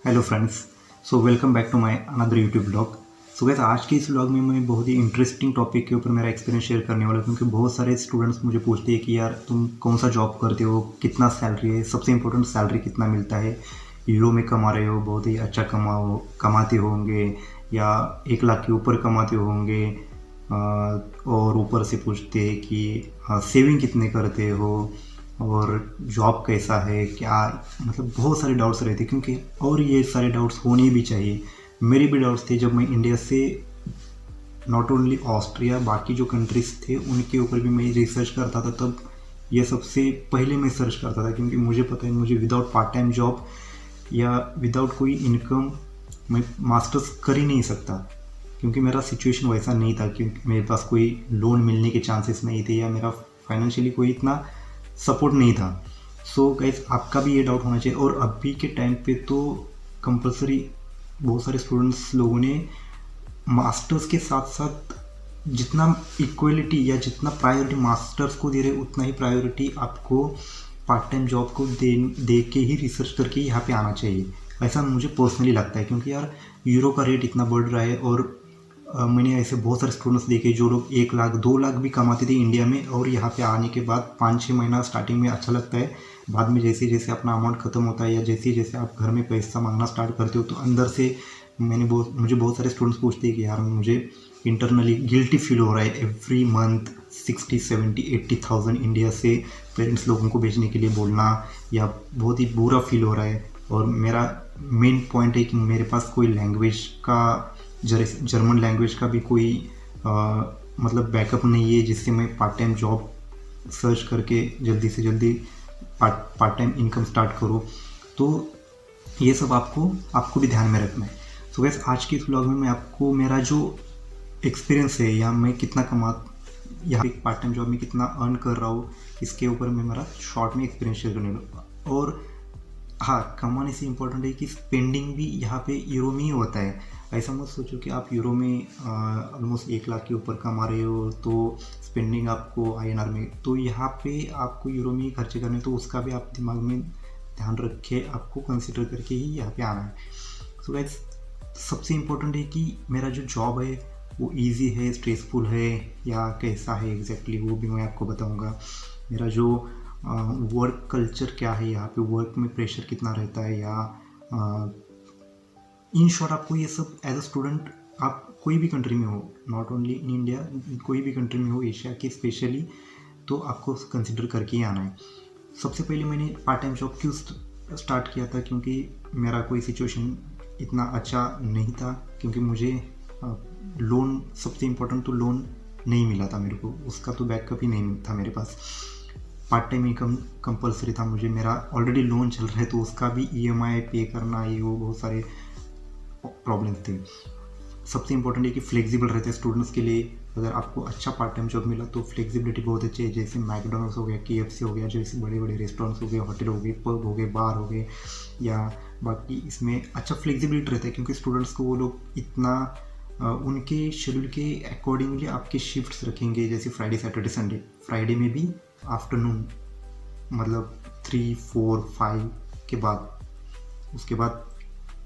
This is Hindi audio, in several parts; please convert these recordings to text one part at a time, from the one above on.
Hello friends. Welcome back to my another YouTube blog. Guys आज के इस ब्लॉग में मैं बहुत ही इंटरेस्टिंग टॉपिक के ऊपर मेरा एक्सपीरियंस शेयर करने वाला हूँ, क्योंकि बहुत सारे स्टूडेंट्स मुझे पूछते हैं कि यार तुम कौन सा जॉब करते हो, कितना सैलरी है, सबसे इम्पोर्टेंट सैलरी कितना मिलता है, यूरो में कमा रहे हो, बहुत ही अच्छा कमाते होंगे या 1 लाख के ऊपर कमाते होंगे। और ऊपर से पूछते हैं कि सेविंग कितने करते हो और जॉब कैसा है क्या, मतलब बहुत सारे डाउट्स रहते क्योंकि, और ये सारे डाउट्स होने भी चाहिए। मेरे भी डाउट्स थे जब मैं इंडिया से नॉट ओनली ऑस्ट्रिया बाकी जो कंट्रीज थे उनके ऊपर भी मैं रिसर्च करता था, तब ये सबसे पहले मैं सर्च करता था, क्योंकि मुझे पता है मुझे विदाउट पार्ट टाइम जॉब या विदाउट कोई इनकम मैं मास्टर्स कर ही नहीं सकता, क्योंकि मेरा सिचुएशन वैसा नहीं था, क्योंकि मेरे पास कोई लोन मिलने के चांसेस नहीं थे या मेरा फाइनेंशियली कोई इतना सपोर्ट नहीं था। गाइस आपका भी ये डाउट होना चाहिए। और अभी के टाइम पे तो कंपलसरी बहुत सारे स्टूडेंट्स लोगों ने मास्टर्स के साथ साथ जितना इक्वलिटी या जितना प्रायोरिटी मास्टर्स को दे रहे उतना ही प्रायोरिटी आपको पार्ट टाइम जॉब को दे के ही रिसर्च करके यहाँ पे आना चाहिए, ऐसा मुझे पर्सनली लगता है। क्योंकि यार यूरो का रेट इतना बढ़ रहा है और मैंने ऐसे बहुत सारे स्टूडेंट्स देखे जो लोग 1 लाख 2 लाख भी कमाते थे इंडिया में, और यहाँ पे आने के बाद 5-6 महीना स्टार्टिंग में अच्छा लगता है, बाद में जैसे जैसे अपना अमाउंट ख़त्म होता है या जैसे जैसे आप घर में पैसा मांगना स्टार्ट करते हो तो अंदर से मुझे बहुत सारे स्टूडेंट्स पूछते हैं कि यार मुझे इंटरनली गिल्टी फील हो रहा है, एवरी मंथ 60-70-80,000 इंडिया से पेरेंट्स लोगों को भेजने के लिए बोलना, या बहुत ही बुरा फील हो रहा है। और मेरा मेन पॉइंट है कि मेरे पास कोई लैंग्वेज का जर्मन लैंग्वेज का भी कोई मतलब बैकअप नहीं है जिससे मैं पार्ट टाइम जॉब सर्च करके जल्दी से जल्दी पार्ट टाइम इनकम स्टार्ट करूँ। तो ये सब आपको भी ध्यान में रखना है। गैस आज के इस ब्लॉग में मैं आपको मेरा जो एक्सपीरियंस है या मैं कितना यहाँ एक पार्ट टाइम जॉब में कितना अर्न कर रहा हूँ, इसके ऊपर मैं मेरा शॉर्ट में एक्सपीरियंस शेयर करने लूँगा। और हाँ, कमाने से इम्पोर्टेंट है कि स्पेंडिंग भी यहाँ पे यूरो में ही होता है। ऐसा मत सोचो कि आप यूरो में ऑलमोस्ट 1 लाख के ऊपर कमा रहे हो तो स्पेंडिंग आपको आईएनआर में, तो यहाँ पे आपको यूरो में ही खर्चे करने, तो उसका भी आप दिमाग में ध्यान रख के आपको कंसिडर करके ही यहाँ पे आना है। गाइस सबसे इम्पोर्टेंट है कि मेरा जो जॉब है वो ईजी है, स्ट्रेसफुल है या कैसा है एग्जैक्टली, वो भी मैं आपको बताऊँगा। मेरा जो वर्क कल्चर क्या है, यहाँ पे वर्क में प्रेशर कितना रहता है, या इन शॉर्ट आपको ये सब एज अ स्टूडेंट आप कोई भी कंट्री में हो, नॉट ओनली इन इंडिया, कोई भी कंट्री में हो एशिया की स्पेशली, तो आपको कंसिडर करके ही आना है। सबसे पहले मैंने पार्ट टाइम जॉब क्यों स्टार्ट किया था, क्योंकि मेरा कोई सिचुएशन इतना अच्छा नहीं था, क्योंकि मुझे लोन, सबसे इम्पोर्टेंट तो लोन नहीं मिला था मेरे को, उसका तो बैकअप ही नहीं था मेरे पास। पार्ट टाइम इनकम कंपलसरी था मुझे, मेरा ऑलरेडी लोन चल रहा है तो उसका भी ईएमआई पे करना, ये वो बहुत सारे प्रॉब्लम्स थे। सबसे इम्पोर्टेंट है कि फ्लेक्सिबल रहते हैं स्टूडेंट्स के लिए। अगर आपको अच्छा पार्ट टाइम जॉब मिला तो फ्लेक्सिबिलिटी बहुत अच्छी है, जैसे मैकडोनल्ड्स हो गया, केएफसी हो गया, जैसे बड़े बड़े रेस्टोरेंट्स हो गए, होटल हो गए, पब हो गए, बार हो गए, या बाकी इसमें अच्छा फ्लेक्सिबिलिटी रहता है, क्योंकि स्टूडेंट्स को वो लोग इतना उनके शेड्यूल के अकॉर्डिंगली आपके शिफ्ट्स रखेंगे, जैसे फ्राइडे सैटरडे संडे, फ्राइडे में भी आफ्टरनून मतलब 3, 4, 5 के बाद, उसके बाद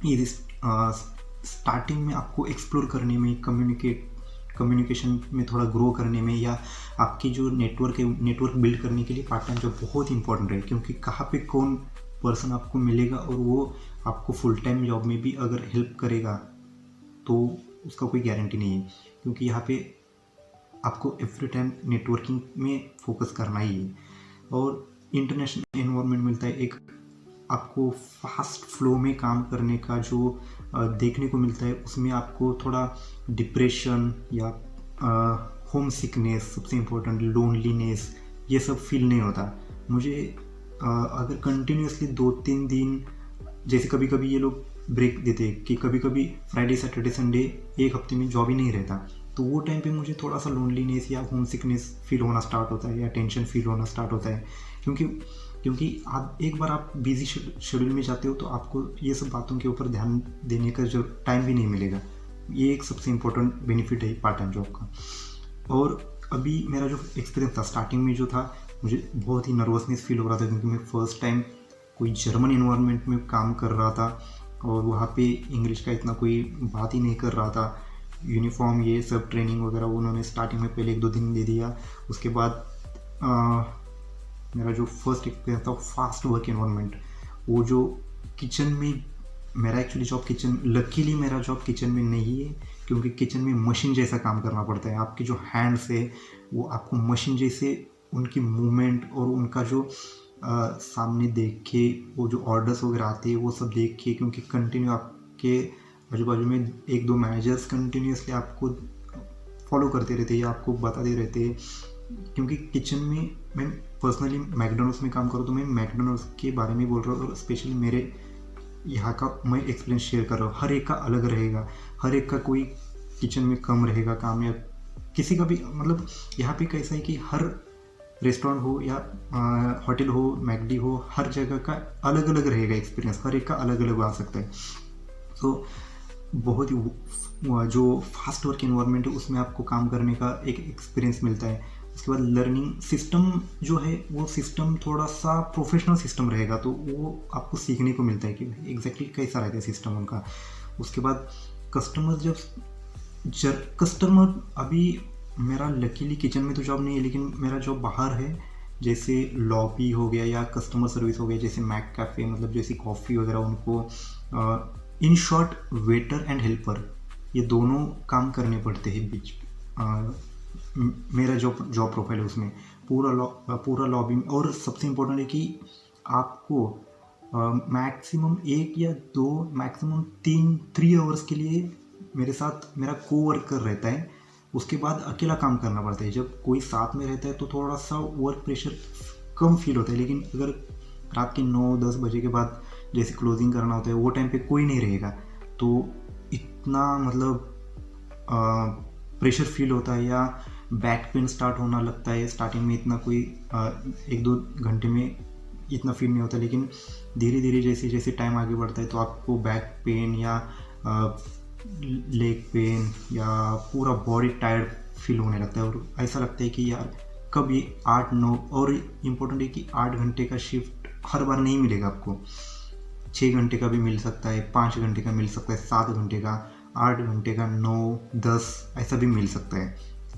ये स्टार्टिंग में आपको एक्सप्लोर करने में, कम्युनिकेशन में थोड़ा ग्रो करने में, या आपकी जो नेटवर्क बिल्ड करने के लिए पार्ट टाइम जॉब बहुत इंपॉर्टेंट है, क्योंकि कहाँ पे कौन पर्सन आपको मिलेगा और वो आपको फुल टाइम जॉब में भी अगर हेल्प करेगा तो उसका कोई गारंटी नहीं है, क्योंकि यहाँ पे आपको एवरी टाइम नेटवर्किंग में फोकस करना ही है। और इंटरनेशनल एनवायरनमेंट मिलता है, एक आपको फास्ट फ्लो में काम करने का जो देखने को मिलता है, उसमें आपको थोड़ा डिप्रेशन या होम सिकनेस, सबसे इम्पोर्टेंट लोनलीनेस, ये सब फील नहीं होता मुझे। अगर कंटिन्यूसली 2-3 दिन, जैसे कभी कभी ये लोग ब्रेक देते हैं कि कभी कभी फ्राइडे सैटरडे संडे एक हफ्ते में जॉब ही नहीं रहता, तो वो टाइम पे मुझे थोड़ा सा लोनलीनेस या होम सिकनेस फील होना स्टार्ट होता है, या टेंशन फील होना स्टार्ट होता है, क्योंकि आप एक बार आप बिजी शेड्यूल में जाते हो तो आपको ये सब बातों के ऊपर ध्यान देने का जो टाइम भी नहीं मिलेगा। ये एक सबसे इम्पोर्टेंट बेनिफिट है पार्ट टाइम जॉब का। और अभी मेरा जो एक्सपीरियंस था स्टार्टिंग में जो था, मुझे बहुत ही नर्वसनेस फील हो रहा था, क्योंकि मैं फर्स्ट टाइम कोई जर्मन इन्वायरमेंट में काम कर रहा था, और वहाँ पे इंग्लिश का इतना कोई बात ही नहीं कर रहा था। यूनिफॉर्म ये सब ट्रेनिंग वगैरह उन्होंने स्टार्टिंग में पहले 1-2 दिन दे दिया। उसके बाद मेरा जो फर्स्ट एक्सपीरियंस था फास्ट वर्क इन्वायरमेंट, वो जो किचन में, मेरा एक्चुअली जॉब किचन, लकीली मेरा जॉब किचन में नहीं है, क्योंकि किचन में मशीन जैसा काम करना पड़ता है। आपके जो हैंड्स है वो आपको मशीन जैसे उनकी मूवमेंट और उनका जो सामने देख के वो जो ऑर्डर्स वगैरह आते हैं वो सब देख के, क्योंकि कंटिन्यू आपके आजू बाजू में 1-2 मैनेजर्स कंटिन्यूसली आपको फॉलो करते रहते हैं या आपको बताते रहते हैं। क्योंकि किचन में मैं पर्सनली मैकडोनल्ड्स में काम करूँ, तो मैं मैकडोनल्ड्स के बारे में बोल रहा हूँ, और स्पेशली मेरे यहाँ का मैं एक्सपीरियंस शेयर कर रहा हूँ। हर एक का अलग रहेगा, हर एक का कोई किचन में कम रहेगा काम, या किसी का भी, मतलब यहाँ पे कैसा है कि हर रेस्टोरेंट हो या होटल हो, मैकडी हो, हर जगह का अलग अलग रहेगा एक्सपीरियंस, हर एक का अलग अलग आ सकता है। तो बहुत ही जो फास्ट वर्क इन्वायरमेंट है उसमें आपको काम करने का एक एक्सपीरियंस मिलता है। उसके बाद लर्निंग सिस्टम जो है वो सिस्टम थोड़ा सा प्रोफेशनल सिस्टम रहेगा, तो वो आपको सीखने को मिलता है कि एग्जैक्टली कैसा रहता है सिस्टम उनका। उसके बाद कस्टमर अभी मेरा लकीली किचन में तो जॉब नहीं है, लेकिन मेरा जॉब बाहर है, जैसे लॉबी हो गया या कस्टमर सर्विस हो गया, जैसे मैक कैफ़े, मतलब जैसे कॉफ़ी वगैरह उनको, in short waiter and helper, ये दोनों काम करने पड़ते हैं बीच। मेरा जॉब प्रोफाइल है उसमें पूरा लॉबी में। और सबसे इम्पोर्टेंट है कि आपको मैक्सिमम 1 या 2 मैक्सिमम 3 आवर्स के लिए मेरे साथ मेरा कोवर्कर रहता है, उसके बाद अकेला काम करना पड़ता है। जब कोई साथ में रहता है तो थोड़ा सा वर्क प्रेशर कम फील होता है, लेकिन अगर रात के 9-10 बजे के बाद जैसे क्लोजिंग करना होता है वो टाइम पे कोई नहीं रहेगा, तो इतना मतलब प्रेशर फील होता है, या बैक पेन स्टार्ट होना लगता है। स्टार्टिंग में इतना कोई 1-2 घंटे में इतना फील नहीं होता, लेकिन धीरे धीरे जैसे जैसे टाइम आगे बढ़ता है तो आपको बैक पेन या लेग पेन या पूरा बॉडी टायर्ड फील होने लगता है, और ऐसा लगता है कि यार कब ये 8-9, और इम्पोर्टेंट है कि 8 घंटे का शिफ्ट हर बार नहीं मिलेगा आपको। 6 घंटे का भी मिल सकता है, 5 घंटे का मिल सकता है, 7 घंटे का, 8 घंटे का, 9-10 ऐसा भी मिल सकता है।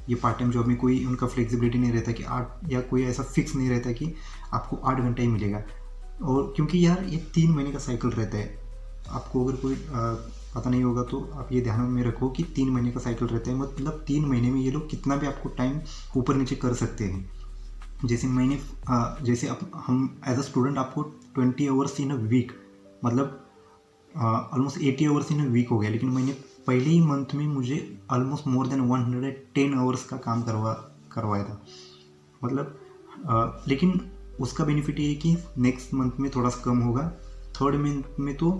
ये पार्ट टाइम जॉब में कोई उनका फ्लेक्सिबिलिटी नहीं रहता कि 8, या कोई ऐसा फिक्स नहीं रहता कि आपको 8 घंटा ही मिलेगा। और क्योंकि यार ये 3 महीने का साइकिल रहता है, आपको अगर कोई पता नहीं होगा तो आप ये ध्यान में रखो कि 3 महीने का साइकिल रहता है, मतलब 3 महीने में ये लोग कितना भी आपको टाइम ऊपर नीचे कर सकते हैं। जैसे हम एज अ स्टूडेंट आपको 20 आवर्स इन अ वीक, मतलब almost 80 hours in a week हो गया, लेकिन मैंने पहले ही मंथ में मुझे ऑलमोस्ट मोर देन 110 आवर्स का काम करवाया था, मतलब लेकिन उसका बेनिफिट ये है कि नेक्स्ट मंथ में थोड़ा सा कम होगा, थर्ड मंथ में तो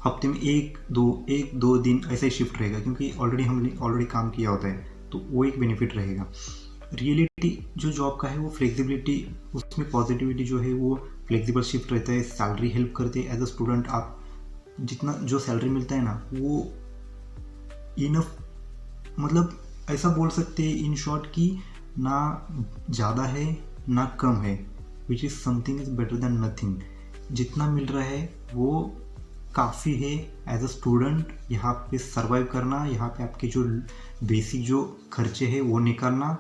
हफ्ते में 1-2 दिन ऐसा ही शिफ्ट रहेगा, क्योंकि ऑलरेडी काम किया होता है, तो वो एक बेनिफिट रहेगा। रियलिटी जो जॉब का है वो फ्लेक्सिबिलिटी, उसमें पॉजिटिविटी जो है वो फ्लेक्सिबल शिफ्ट रहता है, सैलरी हेल्प करते हैं। एज अ स्टूडेंट आप जितना जो सैलरी मिलता है ना वो इनफ, मतलब ऐसा बोल सकते हैं इन शॉर्ट कि ना ज़्यादा है ना कम है, which is something is better than nothing. जितना मिल रहा है वो काफ़ी है एज अ स्टूडेंट यहाँ पे सर्वाइव करना, यहाँ पे आपके जो बेसिक जो खर्चे हैं वो निकालना,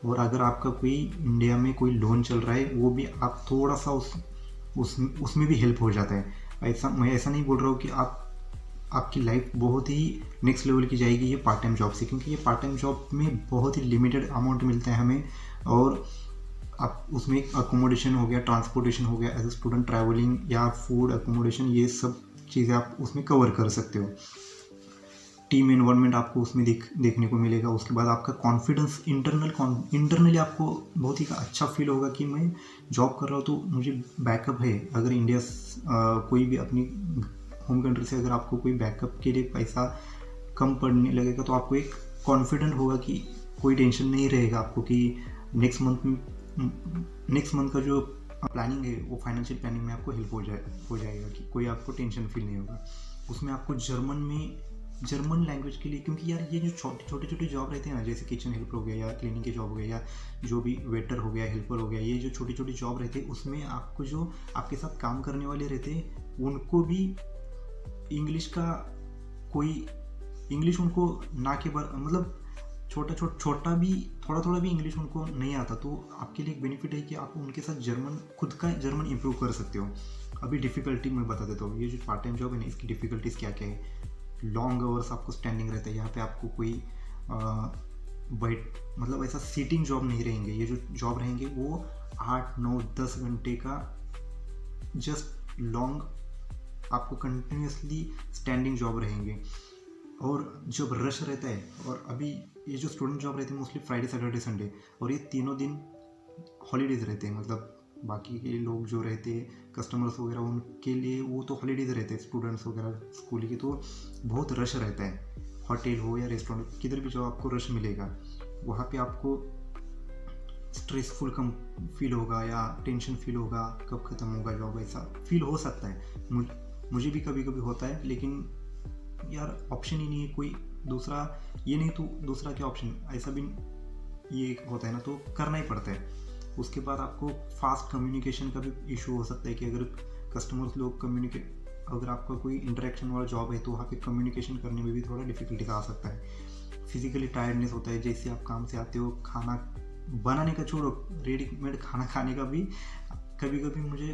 और अगर आपका कोई इंडिया में कोई लोन चल रहा है वो भी आप थोड़ा सा उसमें भी हेल्प हो जाता है। मैं ऐसा नहीं बोल रहा हूँ कि आपकी लाइफ बहुत ही नेक्स्ट लेवल की जाएगी ये पार्ट टाइम जॉब से, क्योंकि ये पार्ट टाइम जॉब में बहुत ही लिमिटेड अमाउंट मिलता है हमें, और आप उसमें अकोमोडेशन हो गया, ट्रांसपोर्टेशन हो गया, एज अ स्टूडेंट ट्रैवलिंग या फूड अकोमोडेशन, ये सब चीज़ें आप उसमें कवर कर सकते हो। टीम एनवायरनमेंट आपको उसमें देखने को मिलेगा। उसके बाद आपका कॉन्फिडेंस इंटरनली आपको बहुत ही अच्छा फील होगा कि मैं जॉब कर रहा हूँ तो मुझे बैकअप है। अगर इंडिया कोई भी अपनी होम कंट्री से अगर आपको कोई बैकअप के लिए पैसा कम पड़ने लगेगा तो आपको एक कॉन्फिडेंट होगा कि कोई टेंशन नहीं रहेगा आपको कि नेक्स्ट मंथ का जो प्लानिंग है वो फाइनेंशियल प्लानिंग में आपको हेल्प हो जाएगा कि कोई आपको टेंशन फील नहीं होगा। उसमें आपको जर्मन लैंग्वेज के लिए, क्योंकि यार ये जो छोटे जॉब रहते हैं ना, जैसे किचन हेल्पर हो गया या क्लीनिंग के जॉब हो गया या जो भी वेटर हो गया, हेल्पर हो गया, ये जो छोटी जॉब रहते हैं उसमें आपको जो आपके साथ काम करने वाले रहते हैं उनको भी इंग्लिश का कोई इंग्लिश उनको ना के बार मतलब छोटा भी थोड़ा भी इंग्लिश उनको नहीं आता, तो आपके लिए एक बेनिफिट है कि आप उनके साथ खुद का जर्मन इंप्रूव कर सकते हो। अभी डिफ़िकल्टी मैं बता देता हूँ, ये जो पार्ट टाइम जॉब है ना, इसकी डिफ़िकल्टीज़ क्या क्या है। लॉन्ग आवर्स आपको स्टैंडिंग रहता है, यहाँ पे आपको कोई मतलब ऐसा सीटिंग जॉब नहीं रहेंगे। ये जो जॉब रहेंगे वो 8, 9, 10 घंटे का जस्ट लॉन्ग आपको कंटिन्यूसली स्टैंडिंग जॉब रहेंगे। और जब रश रहता है, और अभी ये जो स्टूडेंट जॉब रहती है मोस्टली फ्राइडे, सैटरडे, संडे, और ये तीनों दिन हॉलीडेज़ रहते हैं। मतलब बाकी के लोग जो रहते हैं कस्टमर्स वगैरह, उनके लिए वो तो हॉलीडेज़ रहते हैं, स्टूडेंट्स वगैरह स्कूल के, तो बहुत रश रहता है। होटल हो या रेस्टोरेंट, किधर भी जाओ आपको रश मिलेगा। वहाँ पे आपको स्ट्रेसफुल कम फील होगा या टेंशन फील होगा, कब ख़त्म होगा जॉब, ऐसा फील हो सकता है। मुझे भी कभी कभी होता है, लेकिन यार ऑप्शन ही नहीं है कोई दूसरा, ये नहीं तो दूसरा क्या ऑप्शन, ऐसा भी ये होता है ना, तो करना ही पड़ता है। उसके बाद आपको फास्ट कम्युनिकेशन का भी इशू हो सकता है कि अगर कस्टमर्स लोग अगर आपका कोई इंटरेक्शन वाला जॉब है तो वहाँ पे कम्युनिकेशन करने में भी थोड़ा डिफिकल्टी का आ सकता है। फिजिकली टायर्डनेस होता है, जैसे आप काम से आते हो, खाना बनाने का छोड़ो, रेडीमेड खाना खाने का भी कभी कभी मुझे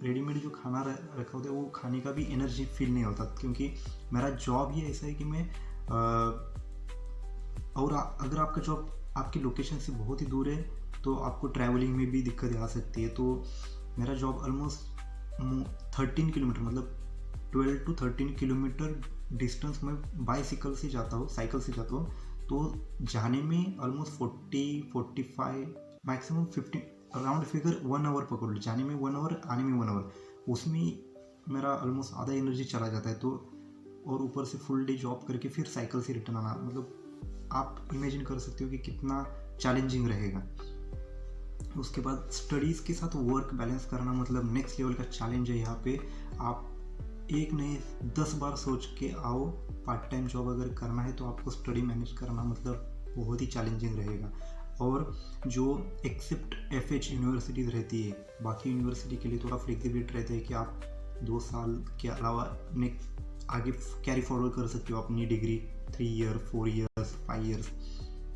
रेडीमेड जो खाना रखा होता है वो खाने का भी एनर्जी फील नहीं होता, क्योंकि मेरा जॉब ही ऐसा है कि मैं और अगर आपका जॉब आपकी लोकेशन से बहुत ही दूर है तो आपको ट्रैवलिंग में भी दिक्कत आ सकती है। तो मेरा जॉब ऑलमोस्ट 13 किलोमीटर, मतलब 12 to 13 किलोमीटर डिस्टेंस में बाईसाइकिल से जाता हूँ, साइकिल से जाता हूँ। तो जाने में almost 40-45 maximum 50 round figure 1 hour पकड़ लो, जाने में 1 आवर, आने में 1 आवर, उसमें मेरा ऑलमोस्ट आधा एनर्जी चला जाता है। तो और ऊपर से फुल डे जॉब करके फिर साइकिल से रिटर्न आना, मतलब आप इमेजिन कर सकते हो कि कितना चैलेंजिंग रहेगा। उसके बाद स्टडीज़ के साथ वर्क बैलेंस करना मतलब नेक्स्ट लेवल का चैलेंज है। यहाँ पे आप एक नहीं 10 बार सोच के आओ, पार्ट टाइम जॉब अगर करना है तो आपको स्टडी मैनेज करना मतलब बहुत ही चैलेंजिंग रहेगा। और जो एक्सेप्ट FH यूनिवर्सिटीज़ रहती है, बाकी यूनिवर्सिटी के लिए थोड़ा फ्लेक्सिबिलिटी रहता है कि आप 2 साल के अलावा आगे कैरी फॉरवर्ड कर सकते हो अपनी डिग्री, 3 ईयर, 4 ईयर्स, 5 ईयर्स।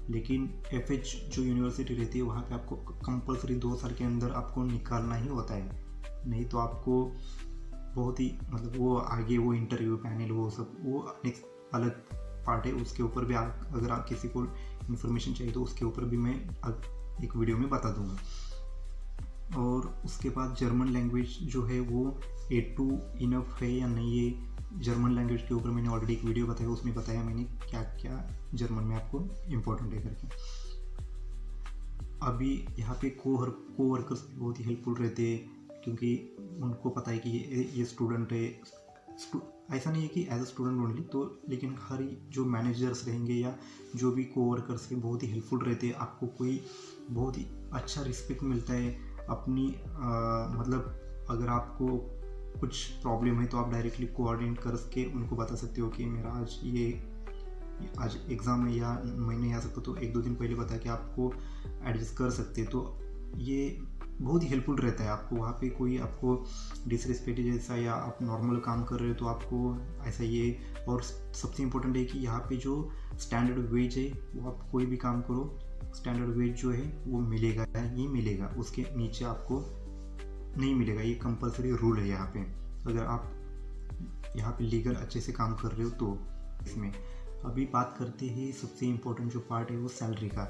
लेकिन FH जो यूनिवर्सिटी रहती है वहाँ पे आपको कंपलसरी 2 साल के अंदर आपको निकालना ही होता है, नहीं तो आपको बहुत ही मतलब वो आगे वो इंटरव्यू पैनल वो सब वो नेक्स्ट अलग पार्ट है, उसके ऊपर भी अगर आप किसी को इन्फॉर्मेशन चाहिए तो उसके ऊपर भी मैं एक वीडियो में बता दूंगा। और उसके बाद जर्मन लैंग्वेज जो है वो A2 इनफ है या नहीं है, जर्मन लैंग्वेज के ऊपर मैंने ऑलरेडी एक वीडियो बताया, उसमें बताया मैंने क्या क्या जर्मन में आपको इम्पोर्टेंट है करके। अभी यहाँ पे को वर्कर्स भी बहुत ही हेल्पफुल रहते हैं, क्योंकि उनको पता है कि ये स्टूडेंट है। ऐसा नहीं है कि एज अ स्टूडेंट ओनली, तो लेकिन हर जो मैनेजर्स रहेंगे या जो भी कोवर्कर्स हैं बहुत ही हेल्पफुल रहते हैं। आपको कोई बहुत ही अच्छा रिस्पेक्ट मिलता है अपनी मतलब अगर आपको कुछ प्रॉब्लम है तो आप डायरेक्टली कोऑर्डिनेट करके उनको बता सकते हो कि मेरा आज एग्ज़ाम है या मैं नहीं आ सकता, तो 1-2 दिन पहले बता के आपको एडजस्ट कर सकते हैं। तो ये बहुत ही हेल्पफुल रहता है। आपको वहाँ पे कोई आपको डिसरिस्पेक्ट जैसा या आप नॉर्मल काम कर रहे हो तो आपको ऐसा ये। और सबसे इम्पोर्टेंट है कि यहाँ पे जो स्टैंडर्ड वेज है वो आप कोई भी काम करो, स्टैंडर्ड वेज जो है वो मिलेगा ही मिलेगा, उसके नीचे आपको नहीं मिलेगा। ये कंपलसरी रूल है यहाँ पे, अगर आप यहाँ पे लीगल अच्छे से काम कर रहे हो तो। इसमें अभी बात करते हैं सबसे इम्पोर्टेंट जो पार्ट है वो सैलरी का।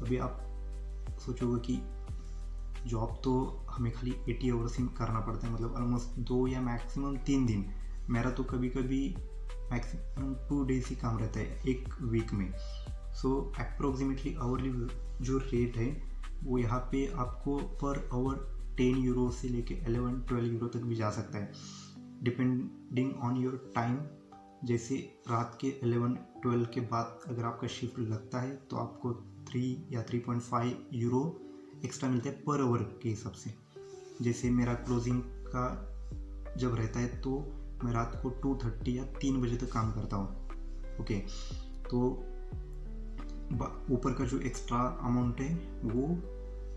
अभी आप सोचोगे कि जॉब तो हमें खाली 80 आवर्स ही करना पड़ता है, मतलब ऑलमोस्ट 2 या मैक्सिमम 3 दिन, मेरा तो कभी कभी मैक्सिमम 2 डेज ही काम रहता है एक वीक में। सो अप्रोक्सीमेटली आवरली जो रेट है वो यहाँ पे आपको पर आवर 10 यूरो से लेके 11-12 यूरो तक भी जा सकता है, डिपेंडिंग ऑन योर टाइम। जैसे रात के 11-12 के बाद अगर आपका शिफ्ट लगता है तो आपको 3 या 3.5 यूरो एक्स्ट्रा मिलता है पर आवर के हिसाब से। जैसे मेरा क्लोजिंग का जब रहता है तो मैं रात को 2:30 या 3 बजे तक काम करता हूँ। ओके, तो ऊपर का जो एक्स्ट्रा अमाउंट है वो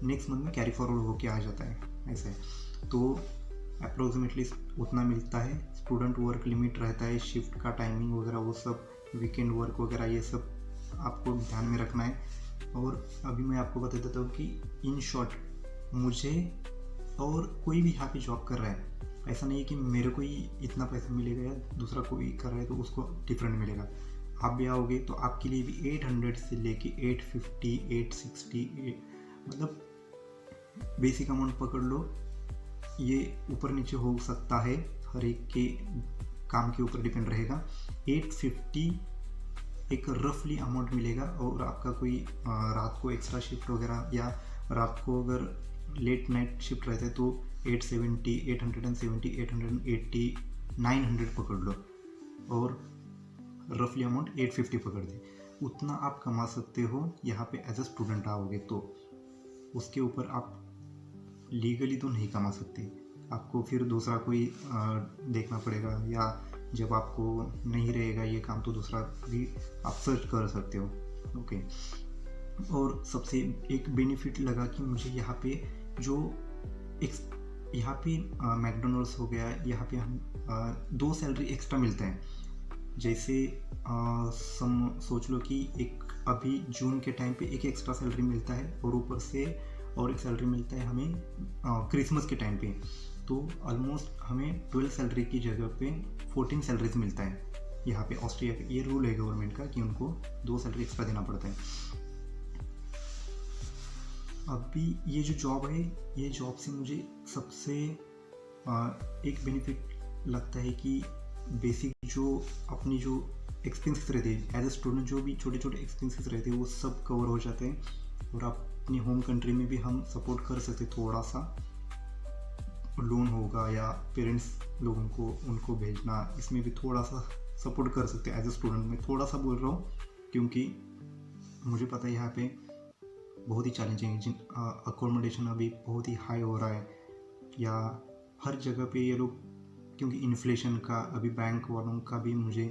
नेक्स्ट मंथ में कैरी फॉरवर्ड होके आ जाता है, ऐसा है। तो अप्रोक्सीमेटली उतना मिलता है। स्टूडेंट वर्क लिमिट रहता है, शिफ्ट का टाइमिंग वगैरह वो सब, वीकेंड वर्क वगैरह ये सब आपको ध्यान में रखना है। और अभी मैं आपको बता देता हूँ कि इन शॉर्ट मुझे और कोई भी यहाँ पे जॉब कर रहा है, ऐसा नहीं है कि मेरे को ही इतना पैसा मिलेगा या दूसरा कोई कर रहा है तो उसको डिफरेंट मिलेगा। आप भी आओगे तो आपके लिए भी 800 से लेके 850, 860 मतलब बेसिक अमाउंट पकड़ लो, ये ऊपर नीचे हो सकता है, हर एक के काम के ऊपर डिपेंड रहेगा। 850 एक रफली अमाउंट मिलेगा। और आपका कोई रात को एक्स्ट्रा शिफ्ट वगैरह या रात को अगर लेट नाइट शिफ्ट रहता है तो 870, 870, 880, 900 पकड़ लो और रफली अमाउंट 850 पकड़ दे। उतना आप कमा सकते हो यहाँ पे एज अ स्टूडेंट आओगे तो। उसके ऊपर आप लीगली तो नहीं कमा सकते, आपको फिर दूसरा कोई देखना पड़ेगा, या जब आपको नहीं रहेगा ये काम तो दूसरा भी आप सर्च कर सकते हो। ओके। और सबसे एक बेनिफिट लगा कि मुझे यहाँ पे जो यहाँ पे मैकडोनल्ड्स हो गया, यहाँ पे हम 2 सैलरी एक्स्ट्रा मिलता है। जैसे सोच लो कि एक अभी जून के टाइम पे एक एक्स्ट्रा सैलरी मिलता है और ऊपर से और एक सैलरी मिलता है हमें क्रिसमस के टाइम पे। तो ऑलमोस्ट हमें 12 सैलरी की जगह पे 14 सैलरीज मिलता है यहाँ पे। ऑस्ट्रिया का ये रूल है गवर्नमेंट का कि उनको 2 सैलरी एक्स्ट्रा देना पड़ता है। अभी ये जो जॉब है, ये जॉब से मुझे सबसे एक बेनिफिट लगता है कि बेसिक जो अपनी जो एक्सपेंसेस रहते हैं एज ए स्टूडेंट, जो भी छोटे छोटे एक्सपेंसेस रहते हैं वो सब कवर हो जाते हैं। और अपनी होम कंट्री में भी हम सपोर्ट कर सकते, थोड़ा सा लोन होगा या पेरेंट्स लोगों को उनको भेजना, इसमें भी थोड़ा सा सपोर्ट कर सकते हैं एज ए स्टूडेंट। मैं थोड़ा सा बोल रहा हूँ क्योंकि मुझे पता है यहाँ पे बहुत ही चैलेंजिंग है, अकोमोडेशन अभी बहुत ही हाई हो रहा है, या हर जगह पे ये लोग, क्योंकि इन्फ्लेशन का अभी बैंक वालों का भी मुझे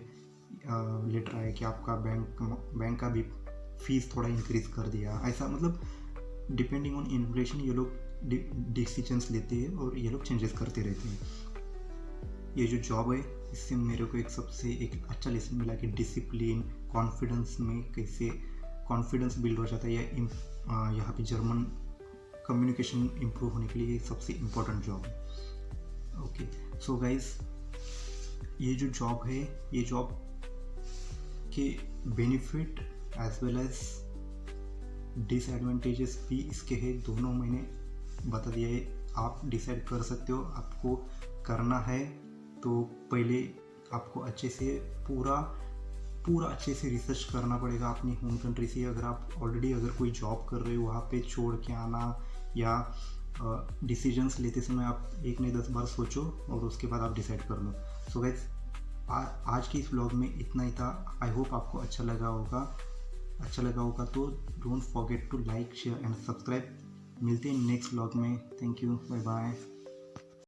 लेटर आया कि आपका बैंक का भी फीस थोड़ा इंक्रीज कर दिया। ऐसा मतलब डिपेंडिंग ऑन इन्फ्लेशन ये लोग डिसीजंस लेते हैं और ये लोग चेंजेस करते रहते हैं। ये जो जॉब है इससे मेरे को सबसे एक अच्छा लेसन मिला कि डिसिप्लिन, कॉन्फिडेंस में कैसे कॉन्फिडेंस बिल्ड हो जाता है, या यहाँ पे जर्मन कम्युनिकेशन इम्प्रूव होने के लिए सबसे इम्पोर्टेंट जॉब है। ओके, सो गाइस, ये जो जॉब है, ये जॉब के benefit as well as disadvantages भी इसके हैं, दोनों मैंने बता दिया है। आप डिसाइड कर सकते हो आपको करना है तो पहले आपको अच्छे से पूरा अच्छे से रिसर्च करना पड़ेगा अपनी होम कंट्री से। अगर आप ऑलरेडी अगर कोई जॉब कर रहे हो वहाँ पे छोड़ के आना, या डिसीजंस लेते समय आप 1 नहीं 10 बार सोचो और उसके बाद आप डिसाइड कर लो। सो गाइस, आज के इस व्लॉग में इतना ही था। आई होप आपको अच्छा लगा होगा तो don't forget to like, share and subscribe. मिलते हैं नेक्स्ट व्लॉग में। Thank you, bye bye.